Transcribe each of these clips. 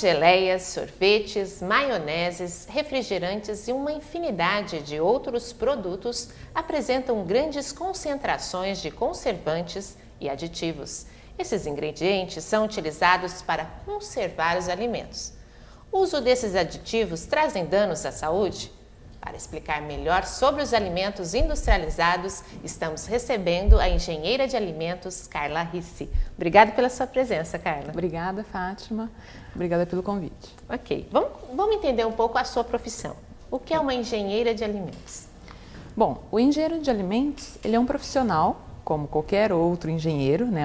geleias, sorvetes, maioneses, refrigerantes e uma infinidade de outros produtos apresentam grandes concentrações de conservantes e aditivos. Esses ingredientes são utilizados para conservar os alimentos. O uso desses aditivos trazem danos à saúde? Para explicar melhor sobre os alimentos industrializados, estamos recebendo a engenheira de alimentos, Carla Ricci. Obrigada pela sua presença, Carla. Obrigada, Fátima. Obrigada pelo convite. Ok, vamos entender um pouco a sua profissão. O que é uma engenheira de alimentos? Bom, o engenheiro de alimentos, ele é um profissional, como qualquer outro engenheiro, né?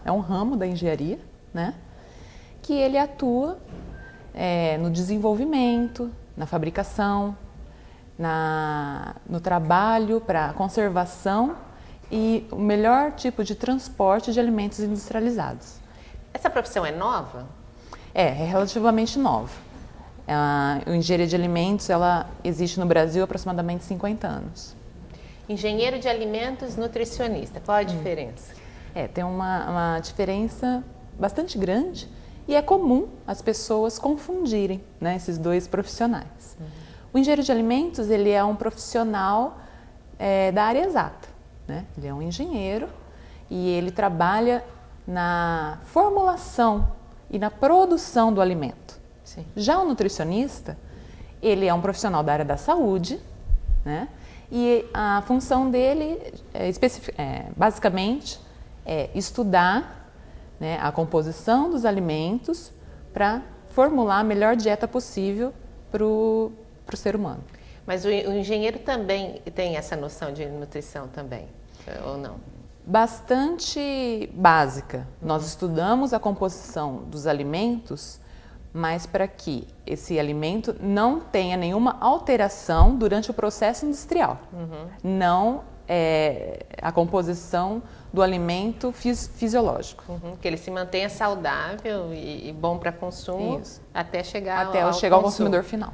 É um ramo da engenharia, né? Que ele atua no desenvolvimento, na fabricação, no trabalho para conservação e o melhor tipo de transporte de alimentos industrializados. Essa profissão é nova? É relativamente nova. A engenharia de alimentos, ela existe no Brasil há aproximadamente 50 anos. Engenheiro de alimentos, nutricionista, qual a diferença? Tem uma diferença bastante grande e é comum as pessoas confundirem, né, esses dois profissionais. O engenheiro de alimentos, ele é um profissional da área exata, né? Ele é um engenheiro e ele trabalha na formulação e na produção do alimento. Sim. Já o nutricionista, ele é um profissional da área da saúde, né? E a função dele, basicamente, é estudar, né, a composição dos alimentos para formular a melhor dieta possível para o ser humano. Mas o engenheiro também tem essa noção de nutrição também, ou não? Bastante básica. Nós estudamos a composição dos alimentos, mas para que esse alimento não tenha nenhuma alteração durante o processo industrial. Não a composição do alimento fisiológico. Que ele se mantenha saudável e bom para consumo. Isso. Até chegar ao consumidor final.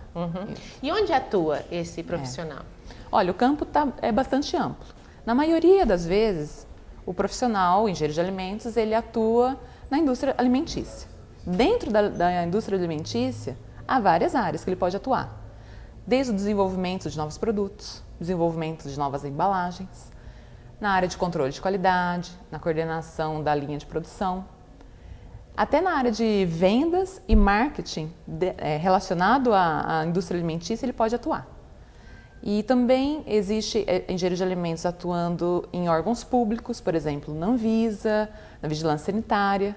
E onde atua esse profissional? Olha, o campo é bastante amplo. Na maioria das vezes, o profissional, o engenheiro de alimentos, ele atua na indústria alimentícia. Dentro da indústria alimentícia, há várias áreas que ele pode atuar. Desde o desenvolvimento de novos produtos, desenvolvimento de novas embalagens, na área de controle de qualidade, na coordenação da linha de produção, até na área de vendas e marketing relacionado à indústria alimentícia, ele pode atuar. E também existe engenheiro de alimentos atuando em órgãos públicos, por exemplo, na Anvisa, na vigilância sanitária,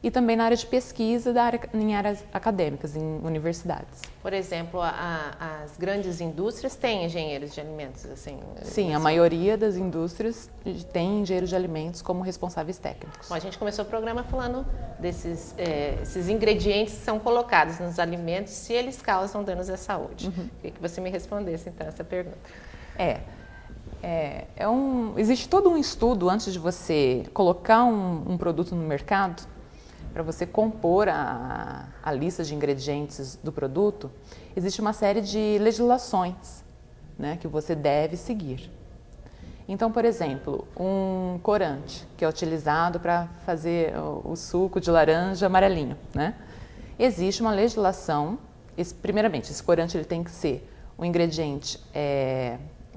e também na área de pesquisa em áreas acadêmicas, em universidades. Por exemplo, as grandes indústrias têm engenheiros de alimentos? Sim, a maioria das indústrias tem engenheiros de alimentos como responsáveis técnicos. Bom, a gente começou o programa falando desses esses ingredientes que são colocados nos alimentos, se eles causam danos à saúde. Queria que você me respondesse, então, essa pergunta. Existe todo um estudo antes de você colocar um produto no mercado, para você compor a lista de ingredientes do produto, existe uma série de legislações, né, que você deve seguir. Então, por exemplo, um corante que é utilizado para fazer o suco de laranja amarelinho, né? Existe uma legislação, primeiramente, esse corante ele tem que ser um ingrediente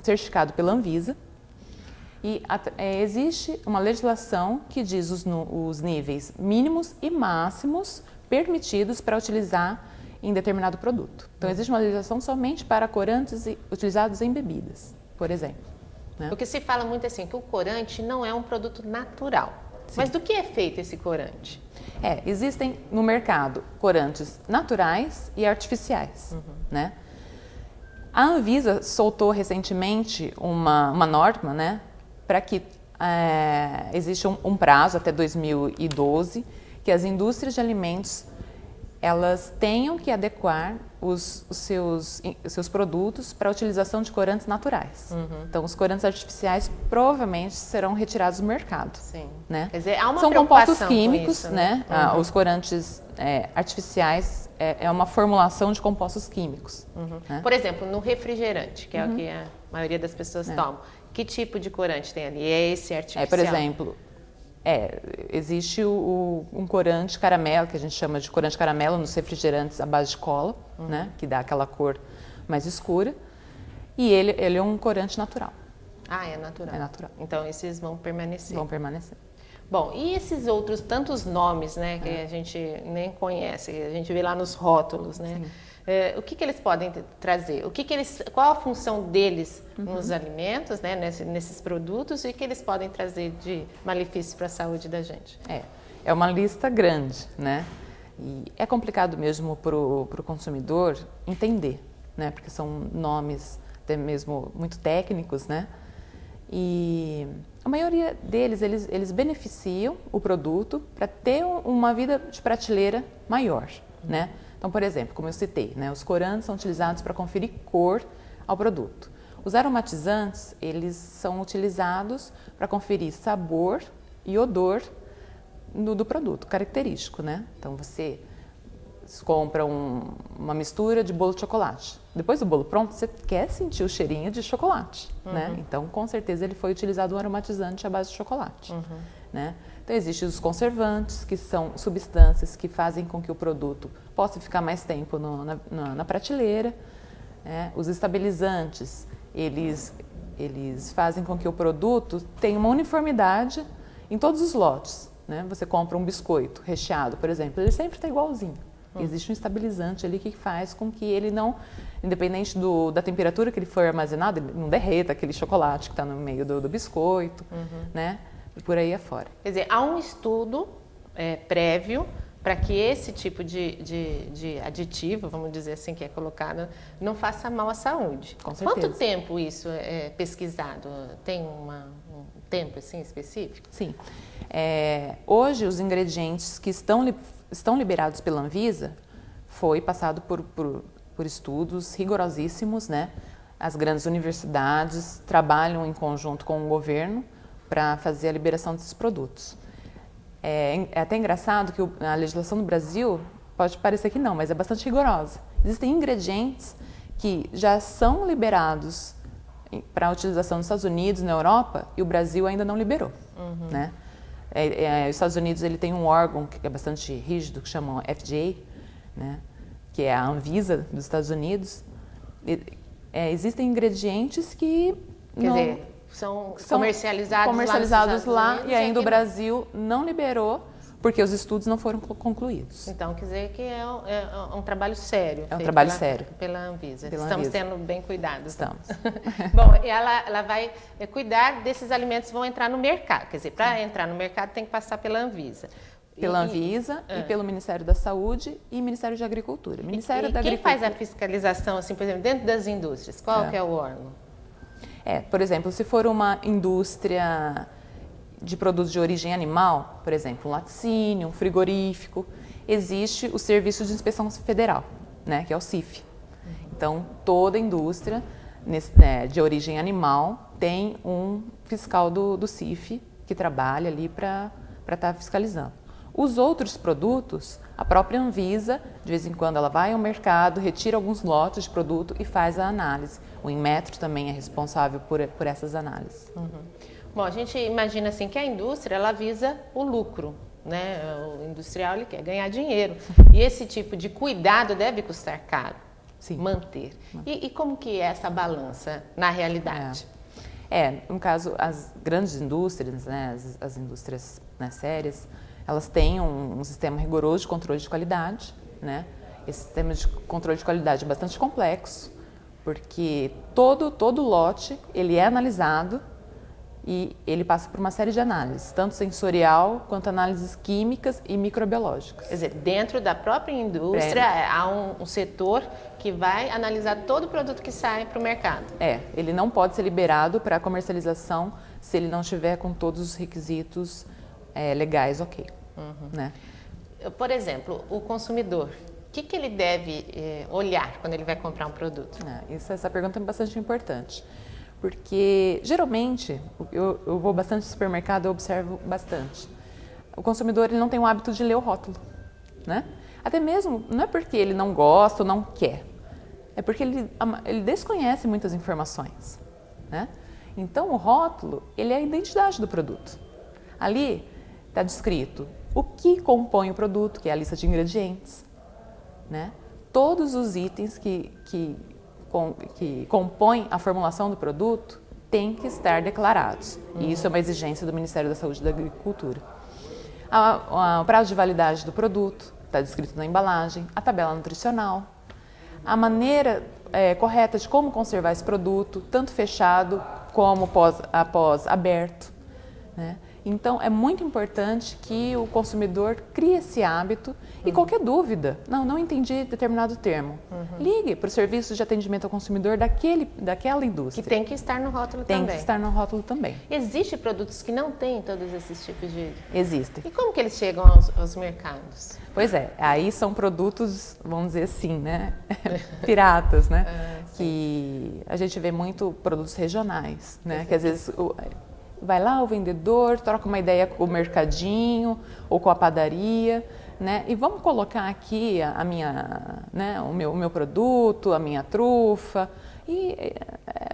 certificado pela Anvisa. E existe uma legislação que diz os níveis mínimos e máximos permitidos para utilizar em determinado produto. Então, existe uma legislação somente para corantes utilizados em bebidas, por exemplo. Né? O que se fala muito assim, que o corante não é um produto natural. Sim. Mas do que é feito esse corante? Existem no mercado corantes naturais e artificiais, né? A Anvisa soltou recentemente uma norma, né, para que existe um prazo até 2012 que as indústrias de alimentos elas tenham que adequar os seus produtos para a utilização de corantes naturais. Então, os corantes artificiais provavelmente serão retirados do mercado. Sim. Né? Quer dizer, há uma São compostos preocupação químicos, com isso, né? Os corantes artificiais é uma formulação de compostos químicos. Né? Por exemplo, no refrigerante, que é o que a maioria das pessoas tomam, que tipo de corante tem ali? É esse artificial? Por exemplo, Existe um corante caramelo, que a gente chama de corante caramelo nos refrigerantes à base de cola, né? Que dá aquela cor mais escura. E ele é um corante natural. Ah, é natural. É natural. Então, esses vão permanecer. Vão permanecer. Bom, e esses outros tantos nomes, né, que a gente nem conhece, que a gente vê lá nos rótulos, né? O que eles podem trazer? Qual a função deles nos alimentos, né, nesses produtos, e o que eles podem trazer de malefício para a saúde da gente? É uma lista grande, né? E é complicado mesmo para o consumidor entender, né? Porque são nomes até mesmo muito técnicos, né? E a maioria deles, eles beneficiam o produto para ter uma vida de prateleira maior, né? Então, por exemplo, como eu citei, né, os corantes são utilizados para conferir cor ao produto. Os aromatizantes, eles são utilizados para conferir sabor e odor do produto, característico, né? Então, você compra uma mistura de bolo de chocolate. Depois do bolo pronto, você quer sentir o cheirinho de chocolate, né? Então, com certeza, ele foi utilizado um aromatizante à base de chocolate, né? Então, existem os conservantes, que são substâncias que fazem com que o produto possa ficar mais tempo na prateleira, né? Os estabilizantes, eles fazem com que o produto tenha uma uniformidade em todos os lotes, né? Você compra um biscoito recheado, por exemplo, ele sempre está igualzinho. Existe um estabilizante ali que faz com que ele não, independente da temperatura que ele for armazenado, ele não derreta aquele chocolate que está no meio do biscoito, né? E por aí afora. Quer dizer, há um estudo prévio para que esse tipo de aditivo, vamos dizer assim, que é colocado, não faça mal à saúde. Com certeza. Quanto tempo isso é pesquisado? Tem um tempo assim específico? Sim. Hoje, os ingredientes que estão liberados pela Anvisa foi passado por estudos rigorosíssimos, né? As grandes universidades trabalham em conjunto com o governo para fazer a liberação desses produtos. É até engraçado que a legislação no Brasil, pode parecer que não, mas é bastante rigorosa. Existem ingredientes que já são liberados para utilização nos Estados Unidos, na Europa, e o Brasil ainda não liberou, né? Os Estados Unidos ele tem um órgão que é bastante rígido, que chama FDA, né? Que é a Anvisa dos Estados Unidos. Existem ingredientes que Quer dizer, são comercializados lá e ainda o Brasil não liberou porque os estudos não foram concluídos. Então, quer dizer que é um trabalho sério. É um trabalho sério. Pela Anvisa. Estamos tendo bem cuidado. Estamos. Bom, ela vai cuidar desses alimentos que vão entrar no mercado. Quer dizer, para entrar no mercado tem que passar pela Anvisa. Pela Anvisa e pelo Ministério da Saúde e Ministério de Agricultura. Quem faz a fiscalização, assim, por exemplo, dentro das indústrias? Qual que é o órgão? Por exemplo, se for uma indústria de produtos de origem animal, por exemplo, um laticínio, um frigorífico, existe o Serviço de Inspeção Federal, né, que é o CIF. Então, toda indústria de origem animal tem um fiscal do CIF que trabalha ali para estar fiscalizando. Os outros produtos, a própria Anvisa, de vez em quando ela vai ao mercado, retira alguns lotes de produto e faz a análise. O Inmetro também é responsável por essas análises. Bom, a gente imagina assim que a indústria ela visa o lucro, né? O industrial ele quer ganhar dinheiro e esse tipo de cuidado deve custar caro. Sim. Manter. E como que é essa balança na realidade? No caso, as grandes indústrias, né, as indústrias, né, sérias, elas têm um sistema rigoroso de controle de qualidade, né? Esse sistema de controle de qualidade é bastante complexo, porque todo lote ele é analisado e ele passa por uma série de análises, tanto sensorial quanto análises químicas e microbiológicas. Quer dizer, dentro da própria indústria há um setor que vai analisar todo o produto que sai para o mercado. Ele não pode ser liberado para comercialização se ele não estiver com todos os requisitos legais, ok. Né? Por exemplo, o consumidor, o que ele deve olhar quando ele vai comprar um produto? Essa pergunta é bastante importante. Porque, geralmente, eu vou bastante no supermercado, eu observo bastante. O consumidor ele não tem o hábito de ler o rótulo, né? Até mesmo, não é porque ele não gosta ou não quer, é porque ele desconhece muitas informações, né? Então, o rótulo, ele é a identidade do produto. Ali, está descrito o que compõe o produto, que é a lista de ingredientes, né? Todos os itens que compõem a formulação do produto têm que estar declarados. E isso é uma exigência do Ministério da Saúde e da Agricultura. O prazo de validade do produto está descrito na embalagem, a tabela nutricional, a maneira correta de como conservar esse produto, tanto fechado como após aberto, né? Então, é muito importante que o consumidor crie esse hábito e qualquer dúvida, não entendi determinado termo, ligue para o serviço de atendimento ao consumidor daquela indústria. Que tem que estar no rótulo também. Tem que estar no rótulo também. Existem produtos que não têm todos esses tipos de... Existem. E como que eles chegam aos mercados? Pois é, aí são produtos, vamos dizer assim, né, piratas, né, que a gente vê muito produtos regionais, né, que às vezes vai lá o vendedor, troca uma ideia com o mercadinho ou com a padaria, né, e vamos colocar aqui o meu produto, a minha trufa, e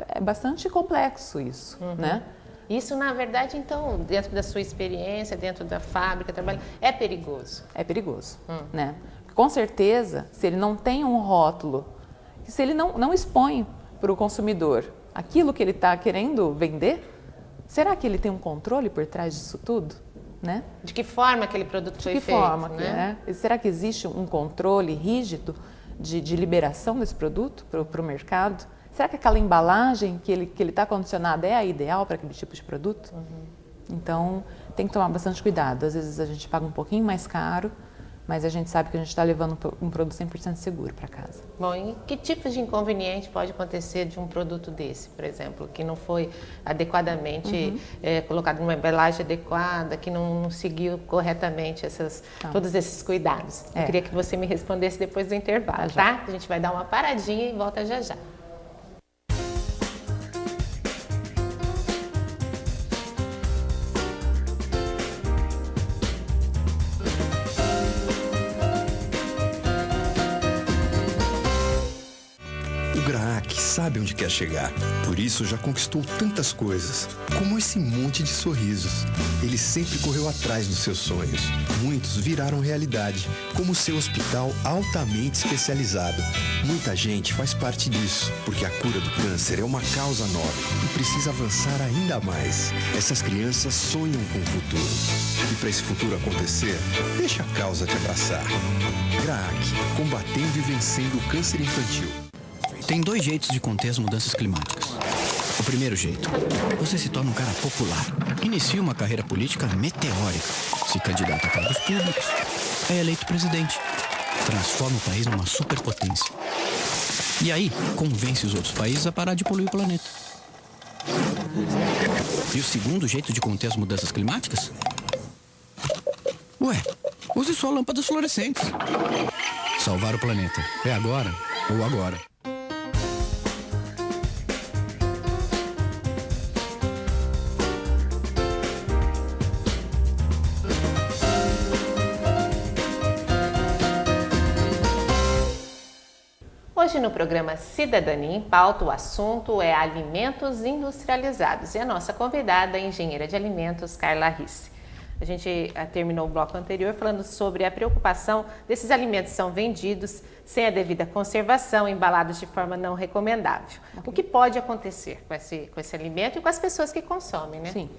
é bastante complexo isso, né. Isso, na verdade, então, dentro da sua experiência, dentro da fábrica, é perigoso? É perigoso, né? Com certeza, se ele não tem um rótulo, se ele não expõe para o consumidor aquilo que ele está querendo vender, será que ele tem um controle por trás disso tudo, né? De que forma aquele produto foi feito? De que forma, né? Será que existe um controle rígido de liberação desse produto para o mercado? Será que aquela embalagem que ele está condicionado é a ideal para aquele tipo de produto? Então, tem que tomar bastante cuidado. Às vezes a gente paga um pouquinho mais caro, mas a gente sabe que a gente está levando um produto 100% seguro para casa. Bom, e que tipos de inconveniente pode acontecer de um produto desse, por exemplo, que não foi adequadamente colocado numa embalagem adequada, que não seguiu corretamente todos esses cuidados? Eu queria que você me respondesse depois do intervalo, tá? A gente vai dar uma paradinha e volta já já. O Graac sabe onde quer chegar, por isso já conquistou tantas coisas, como esse monte de sorrisos. Ele sempre correu atrás dos seus sonhos. Muitos viraram realidade, como o seu hospital altamente especializado. Muita gente faz parte disso, porque a cura do câncer é uma causa nobre e precisa avançar ainda mais. Essas crianças sonham com o futuro. E para esse futuro acontecer, deixa a causa te abraçar. Graac, combatendo e vencendo o câncer infantil. Tem 2 jeitos de conter as mudanças climáticas. O primeiro jeito, você se torna um cara popular. Inicia uma carreira política meteórica. Se candidata a cargos públicos. É eleito presidente. Transforma o país numa superpotência. E aí, convence os outros países a parar de poluir o planeta. E o segundo jeito de conter as mudanças climáticas? Ué, use sua lâmpadas fluorescentes. Salvar o planeta. É agora ou agora. Hoje no programa Cidadania em Pauta, o assunto é alimentos industrializados e a nossa convidada é a engenheira de alimentos, Carla Risse. A gente terminou o bloco anterior falando sobre a preocupação desses alimentos são vendidos sem a devida conservação, embalados de forma não recomendável. O que pode acontecer com esse alimento e com as pessoas que consomem, né? Sim.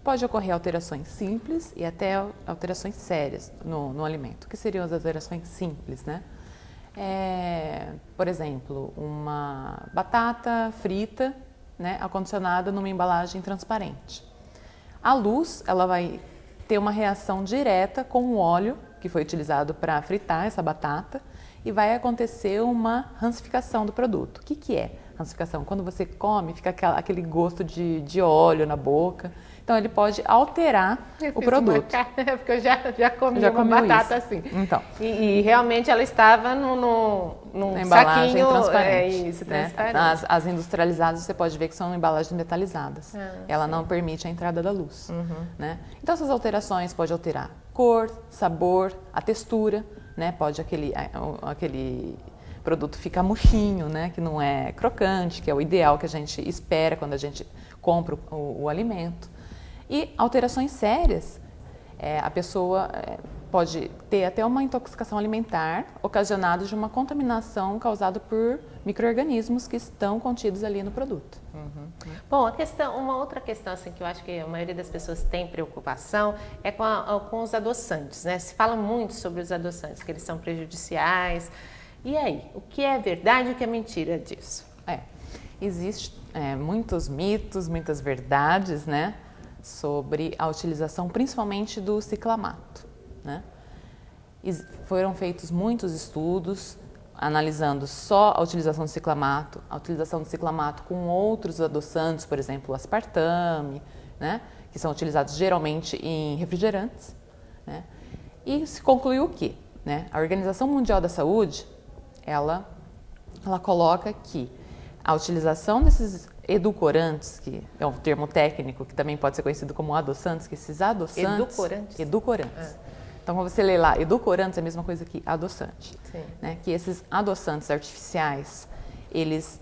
Pode ocorrer alterações simples e até alterações sérias no alimento. O que seriam as alterações simples, né? Por exemplo, uma batata frita, né, acondicionada numa embalagem transparente. A luz, ela vai ter uma reação direta com o óleo que foi utilizado para fritar essa batata e vai acontecer uma rancificação do produto. O que é rancificação? Quando você come, fica aquele gosto de óleo na boca. Então, ele pode alterar o produto. Porque eu já comi uma batata isso. assim. Então. E realmente ela estava num embalagem saquinho transparente. transparente. As industrializadas você pode ver que são embalagens metalizadas. Ela não permite a entrada da luz. Né? Então, essas alterações podem alterar cor, sabor, a textura, né? Pode aquele produto ficar murchinho, né? Que não é crocante, que é o ideal que a gente espera quando a gente compra o alimento. E alterações sérias, a pessoa pode ter até uma intoxicação alimentar ocasionada de uma contaminação causada por micro-organismos que estão contidos ali no produto. Bom, uma outra questão assim, que eu acho que a maioria das pessoas tem preocupação é com os adoçantes, né? Se fala muito sobre os adoçantes, que eles são prejudiciais. E aí, o que é verdade e o que é mentira disso? Existem muitos mitos, muitas verdades, né, sobre a utilização principalmente do ciclamato, né? Foram feitos muitos estudos analisando só a utilização do ciclamato com outros adoçantes, por exemplo, o aspartame, né, que são utilizados geralmente em refrigerantes, né? E se concluiu o quê? Né? A Organização Mundial da Saúde, ela coloca que a utilização desses edulcorantes, que é um termo técnico que também pode ser conhecido como adoçantes, que esses adoçantes... Edulcorantes. Então, quando você lê lá, edulcorantes é a mesma coisa que adoçante. Né? Que esses adoçantes artificiais, eles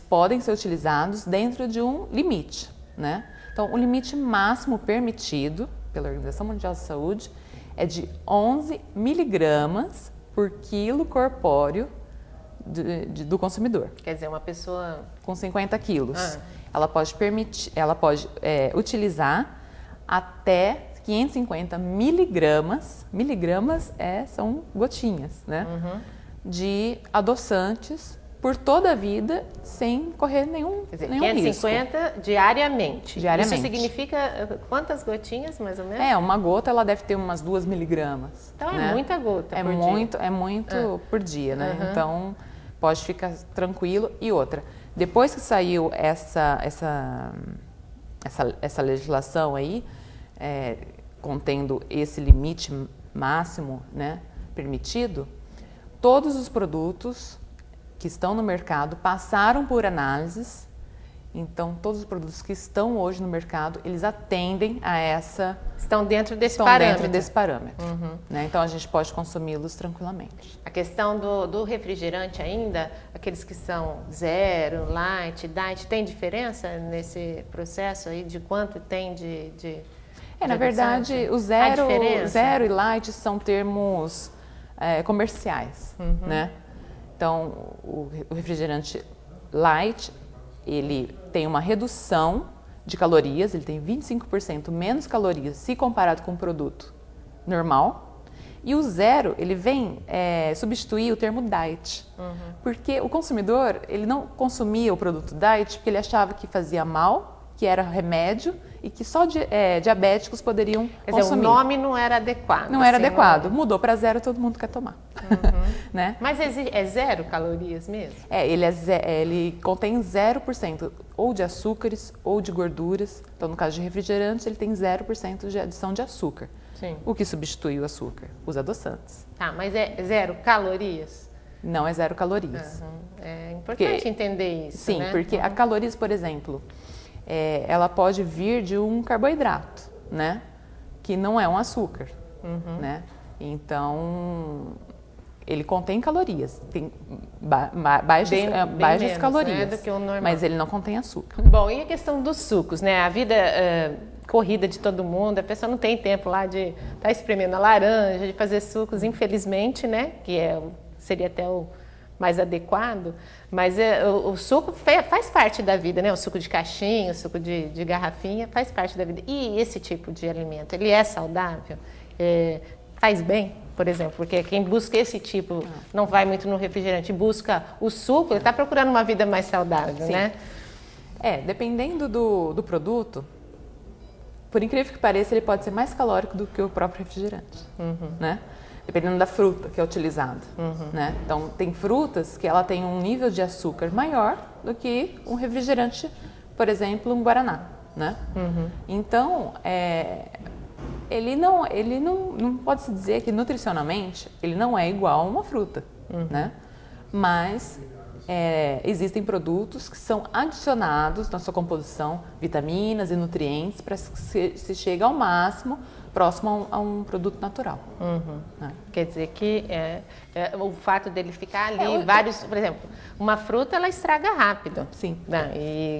podem ser utilizados dentro de um limite, né? Então, o limite máximo permitido pela Organização Mundial da Saúde é de 11 miligramas por quilo corpóreo do consumidor. Quer dizer, uma pessoa com 50 quilos, ela pode utilizar até 550 miligramas, são gotinhas, né? De adoçantes por toda a vida, sem correr nenhum risco. 550 diariamente. Diariamente. Isso significa quantas gotinhas, mais ou menos? Uma gota ela deve ter umas 2 miligramas. Então né? É muita gota por dia. É muito por dia, né? Então, pode ficar tranquilo. E outra, depois que saiu essa legislação aí, contendo esse limite máximo, né, permitido, todos os produtos que estão no mercado passaram por análises. Então, todos os produtos que estão hoje no mercado, eles atendem a Estão dentro desse parâmetro. Né? Então, a gente pode consumi-los tranquilamente. A questão do refrigerante ainda, aqueles que são zero, light, diet, tem diferença nesse processo aí de quanto tem de na verdade, o zero e light são termos comerciais, né? Então, o refrigerante light, ele tem uma redução de calorias, ele tem 25% menos calorias se comparado com o produto normal. E o zero, ele vem substituir o termo diet, porque o consumidor, ele não consumia o produto diet porque ele achava que fazia mal, que era remédio e que só diabéticos poderiam consumir. Quer dizer, o nome não era adequado. Não era adequado. Mudou para zero, todo mundo quer tomar. Né? Mas é zero calorias mesmo? Ele contém 0% ou de açúcares ou de gorduras. Então, no caso de refrigerantes, ele tem 0% de adição de açúcar. Sim. O que substitui o açúcar? Os adoçantes. Tá, mas é zero calorias? Não é zero calorias. É importante entender isso, sim, né? Porque a calorias, por exemplo, ela pode vir de um carboidrato, né? Que não é um açúcar, né? Então, ele contém calorias, tem baixas calorias, né, do que o normal. Mas ele não contém açúcar. Bom, e a questão dos sucos, né? A vida corrida de todo mundo, a pessoa não tem tempo lá de estar espremendo a laranja, de fazer sucos, infelizmente, né? Que seria até o mais adequado, mas o suco faz parte da vida, né? O suco de caixinha, o suco de garrafinha faz parte da vida. E esse tipo de alimento, ele é saudável? Faz bem, por exemplo? Porque quem busca esse tipo, não vai muito no refrigerante, busca o suco, ele está procurando uma vida mais saudável, Sim. né? Dependendo do produto, por incrível que pareça, ele pode ser mais calórico do que o próprio refrigerante, né? Dependendo da fruta que é utilizada, né? Então, tem frutas que ela tem um nível de açúcar maior do que um refrigerante, por exemplo, um guaraná, né? Então, ele não pode se dizer que nutricionalmente ele não é igual a uma fruta, né? Mas existem produtos que são adicionados na sua composição vitaminas e nutrientes para se chegue ao máximo próximo a um produto natural. Né? Quer dizer que o fato dele ficar ali, por exemplo, uma fruta ela estraga rápido. Sim. Né?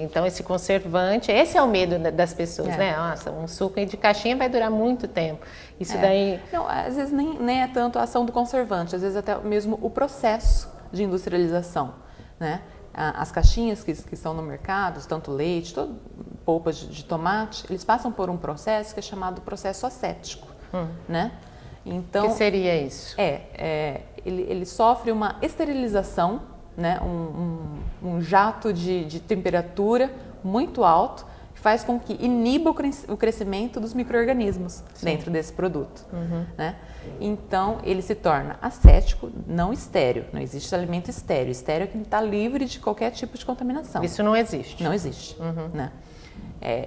Então esse conservante, esse é o medo das pessoas, né? Nossa, um suco de caixinha vai durar muito tempo. Isso daí... Não, às vezes nem é tanto a ação do conservante, às vezes até mesmo o processo de industrialização, né? As caixinhas que estão no mercado, tanto leite, polpas de tomate, eles passam por um processo que é chamado processo acético, né? Então, o que seria isso? Ele sofre uma esterilização, né? Um jato de temperatura muito alto, que faz com que iniba o crescimento dos micro-organismos dentro desse produto, né? Então, ele se torna acético, não estéril. Não existe alimento estéril. Estéril é que está livre de qualquer tipo de contaminação. Isso não existe? Não existe. Né?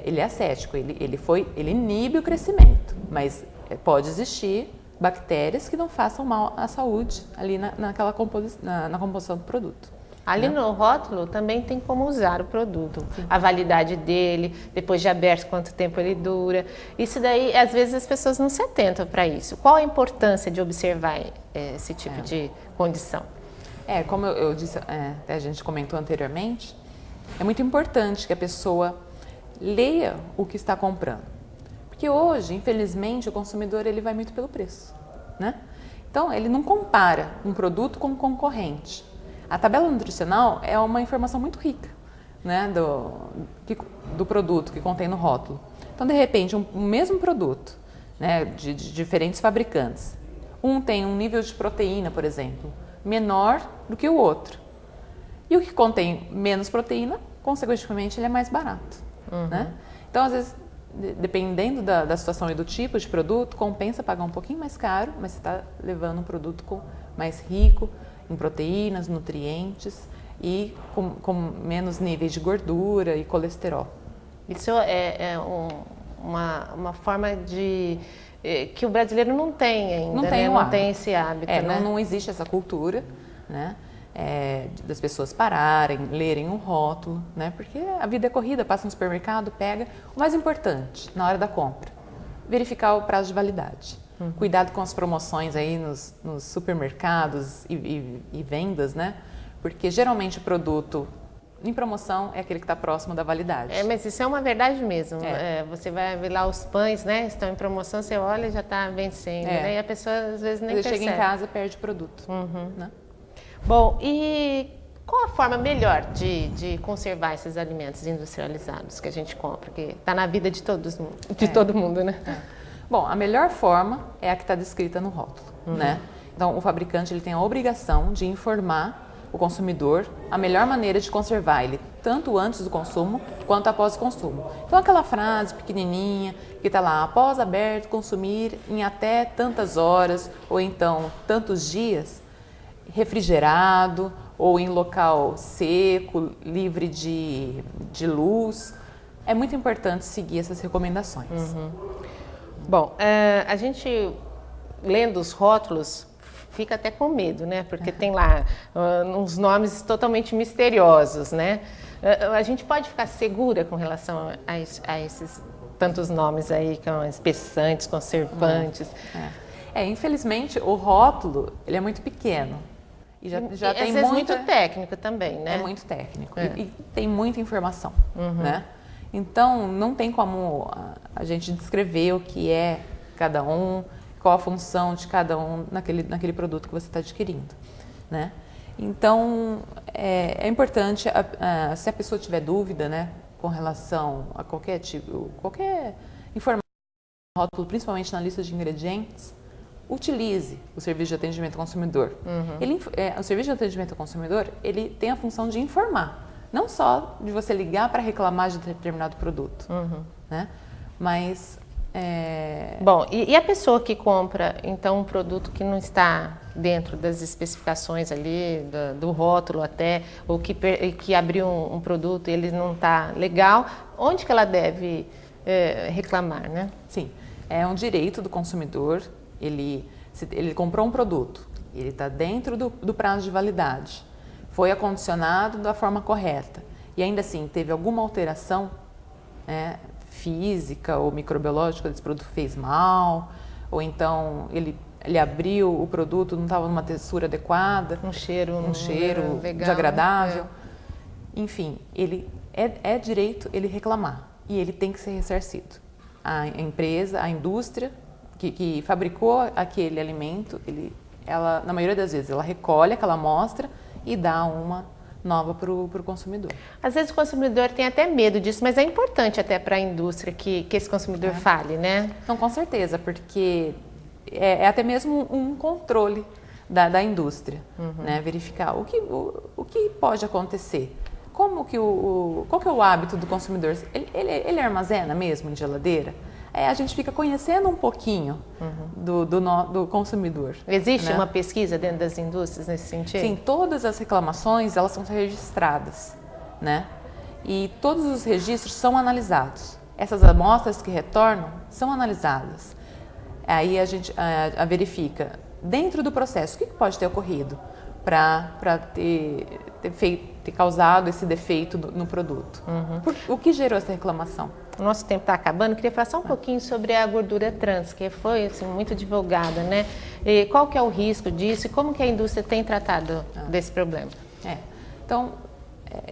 Ele é acético, ele inibe o crescimento, mas pode existir bactérias que não façam mal à saúde ali na composição do produto. Ali no rótulo também tem como usar o produto, a validade dele, depois de aberto, quanto tempo ele dura. Isso daí, às vezes, as pessoas não se atentam para isso. Qual a importância de observar esse tipo de condição? Como eu disse, até a gente comentou anteriormente, é muito importante que a pessoa leia o que está comprando. Porque hoje, infelizmente, o consumidor ele vai muito pelo preço, né? Então, ele não compara um produto com um concorrente. A tabela nutricional é uma informação muito rica, né, do produto que contém no rótulo. Então, de repente, um mesmo produto, né, de diferentes fabricantes, um tem um nível de proteína, por exemplo, menor do que o outro. E o que contém menos proteína, consequentemente, ele é mais barato. Né? Então, às vezes, dependendo da situação e do tipo de produto, compensa pagar um pouquinho mais caro, mas você está levando um produto mais rico em proteínas, nutrientes e com menos níveis de gordura e colesterol. Isso é uma forma de que o brasileiro não tem ainda, não tem esse hábito. Né? Não existe essa cultura, né? Das pessoas pararem, lerem um rótulo, né? Porque a vida é corrida, passa no supermercado, pega. O mais importante, na hora da compra, verificar o prazo de validade. Cuidado com as promoções aí nos supermercados e vendas, né? Porque geralmente o produto em promoção é aquele que está próximo da validade. Mas isso é uma verdade mesmo. Você vai ver lá os pães, né? Estão em promoção, você olha e já está vencendo. Né? E a pessoa às vezes nem percebe. Chega em casa e perde o produto. Né? Bom, e qual a forma melhor de conservar esses alimentos industrializados que a gente compra? Que está na vida de todo mundo, né? Bom, a melhor forma é a que está descrita no rótulo, né? Então, o fabricante ele tem a obrigação de informar o consumidor a melhor maneira de conservar ele, tanto antes do consumo quanto após o consumo. Então, aquela frase pequenininha que está lá, após aberto, consumir em até tantas horas ou então tantos dias, refrigerado ou em local seco, livre de luz. É muito importante seguir essas recomendações. Bom, a gente lendo os rótulos fica até com medo, né? Porque tem lá uns nomes totalmente misteriosos, né? A gente pode ficar segura com relação a esses tantos nomes aí, que são espessantes, conservantes. Infelizmente, o rótulo ele é muito pequeno. E já tem às vezes muito técnico também, né? É muito técnico e tem muita informação, né? Então, não tem como a gente descrever o que é cada um, qual a função de cada um naquele produto que você está adquirindo, né? Então, é importante, se a pessoa tiver dúvida, né, com relação a qualquer informação, rótulo, principalmente na lista de ingredientes, utilize o serviço de atendimento ao consumidor. O serviço de atendimento ao consumidor, ele tem a função de informar, não só de você ligar para reclamar de determinado produto, né? Mas... Bom, e a pessoa que compra, então, um produto que não está dentro das especificações ali, do rótulo até, ou que abriu um produto e ele não está legal, onde que ela deve reclamar, né? Sim, é um direito do consumidor, ele comprou um produto, ele está dentro do prazo de validade, foi acondicionado da forma correta e ainda assim teve alguma alteração, física ou microbiológica desse produto fez mal, ou então ele abriu o produto, não estava numa textura adequada, um cheiro legal, desagradável. Enfim, ele é direito ele reclamar e ele tem que ser ressarcido. A empresa, a indústria que fabricou aquele alimento, ela, na maioria das vezes, ela recolhe aquela amostra e dá uma nova para o consumidor. Às vezes o consumidor tem até medo disso, mas é importante até para a indústria que esse consumidor fale, né? Então, com certeza, porque é até mesmo um controle da indústria, né? Verificar o que pode acontecer. Qual que é o hábito do consumidor? Ele armazena mesmo em geladeira? A gente fica conhecendo um pouquinho do consumidor. Existe né? uma pesquisa dentro das indústrias nesse sentido? Sim, todas as reclamações elas são registradas, né? E todos os registros são analisados. Essas amostras que retornam são analisadas. Aí a gente verifica dentro do processo o que pode ter ocorrido para ter causado esse defeito no produto. O que gerou essa reclamação? O nosso tempo está acabando. Queria falar só um pouquinho sobre a gordura trans, que foi assim, muito divulgada, né? E qual que é o risco disso e como que a indústria tem tratado desse problema? Então,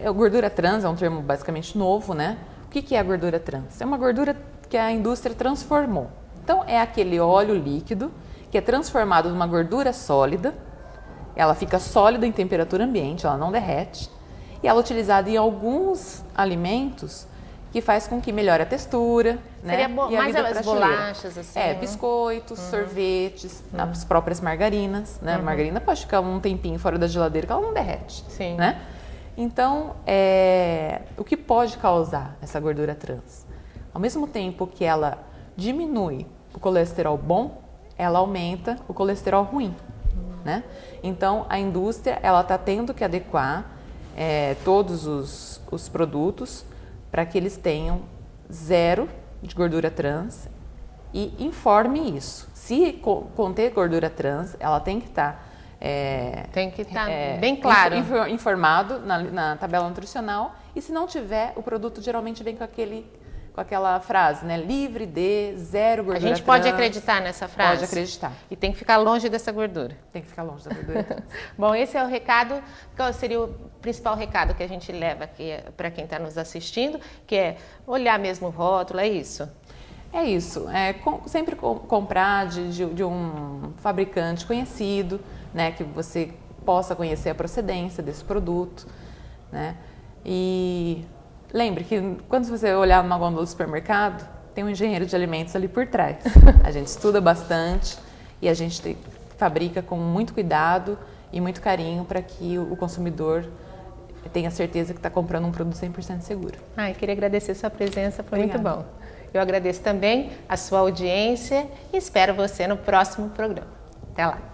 a gordura trans é um termo basicamente novo, né? O que é a gordura trans? É uma gordura que a indústria transformou. Então, é aquele óleo líquido que é transformado numa gordura sólida. Ela fica sólida em temperatura ambiente, ela não derrete. E ela é utilizada em alguns alimentos que faz com que melhore a textura, Seria né? E a mais vida as prateleira. bolachas, assim, né? Biscoitos, sorvetes, as próprias margarinas, né? A margarina pode ficar um tempinho fora da geladeira que ela não derrete, Sim. né? Então, o que pode causar essa gordura trans? Ao mesmo tempo que ela diminui o colesterol bom, ela aumenta o colesterol ruim, né? Então, a indústria ela está tendo que adequar todos os produtos para que eles tenham zero de gordura trans e informe isso. Se conter gordura trans, ela tem que estar bem claro. Informado na tabela nutricional, e se não tiver, o produto geralmente vem com aquela frase, né? Livre de zero gordura trans. A gente pode acreditar nessa frase? Pode acreditar. E tem que ficar longe dessa gordura. Tem que ficar longe da gordura trans. Bom, esse é o recado. Qual seria o principal recado que a gente leva aqui para quem está nos assistindo? Que é olhar mesmo o rótulo, é isso? É isso. Sempre comprar de um fabricante conhecido, né? Que você possa conhecer a procedência desse produto, né? E lembre que quando você olhar numa gôndola do supermercado, tem um engenheiro de alimentos ali por trás. A gente estuda bastante e a gente fabrica com muito cuidado e muito carinho para que o consumidor tenha certeza que está comprando um produto 100% seguro. Eu queria agradecer a sua presença, foi Obrigada. muito bom. Eu agradeço também a sua audiência e espero você no próximo programa. Até lá!